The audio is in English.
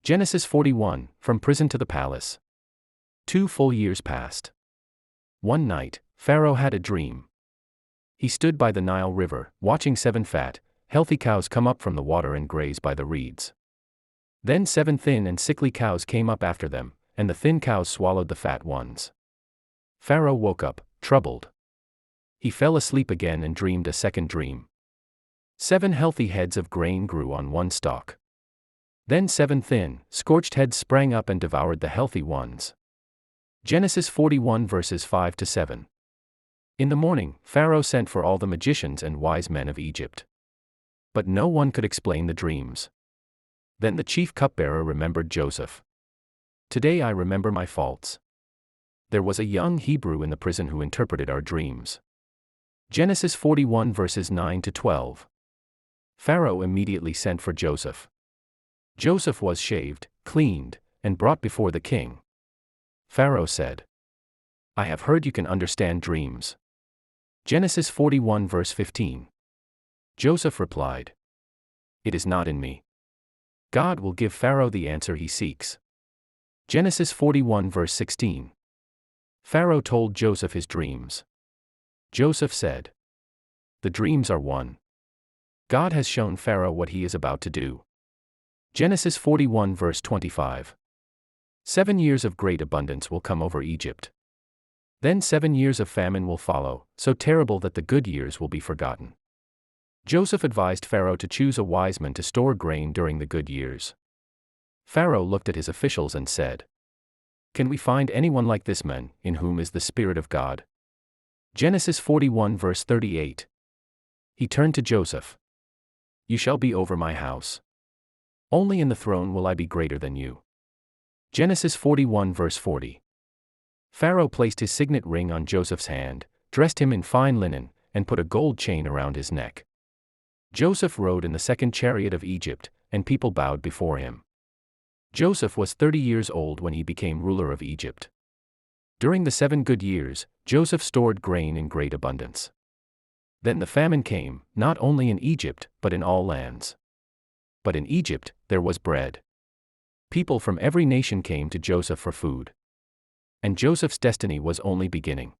Genesis 41, From prison to the palace. 2 full years passed. One night, Pharaoh had a dream. He stood by the Nile River, watching 7 fat, healthy cows come up from the water and graze by the reeds. Then 7 thin and sickly cows came up after them, and the thin cows swallowed the fat ones. Pharaoh woke up, troubled. He fell asleep again and dreamed a second dream. 7 healthy heads of grain grew on one stalk. Then 7 thin, scorched heads sprang up and devoured the healthy ones. Genesis 41 verses 5 to 7. In the morning, Pharaoh sent for all the magicians and wise men of Egypt. But no one could explain the dreams. Then the chief cupbearer remembered Joseph. Today I remember my faults. There was a young Hebrew in the prison who interpreted our dreams. Genesis 41 verses 9 to 12. Pharaoh immediately sent for Joseph. Joseph was shaved, cleaned, and brought before the king. Pharaoh said, "I have heard you can understand dreams." Genesis 41 verse 15. Joseph replied, "It is not in me. God will give Pharaoh the answer he seeks." Genesis 41 verse 16. Pharaoh told Joseph his dreams. Joseph said, "The dreams are one. God has shown Pharaoh what he is about to do." Genesis 41 verse 25. 7 years of great abundance will come over Egypt. Then 7 years of famine will follow, so terrible that the good years will be forgotten. Joseph advised Pharaoh to choose a wise man to store grain during the good years. Pharaoh looked at his officials and said, "Can we find anyone like this man, in whom is the Spirit of God?" Genesis 41 verse 38. He turned to Joseph. "You shall be over my house. Only in the throne will I be greater than you." Genesis 41 verse 40. Pharaoh placed his signet ring on Joseph's hand, dressed him in fine linen, and put a gold chain around his neck. Joseph rode in the second chariot of Egypt, and people bowed before him. Joseph was 30 years old when he became ruler of Egypt. During the 7 good years, Joseph stored grain in great abundance. Then the famine came, not only in Egypt, but in all lands. But in Egypt, there was bread. People from every nation came to Joseph for food. And Joseph's destiny was only beginning.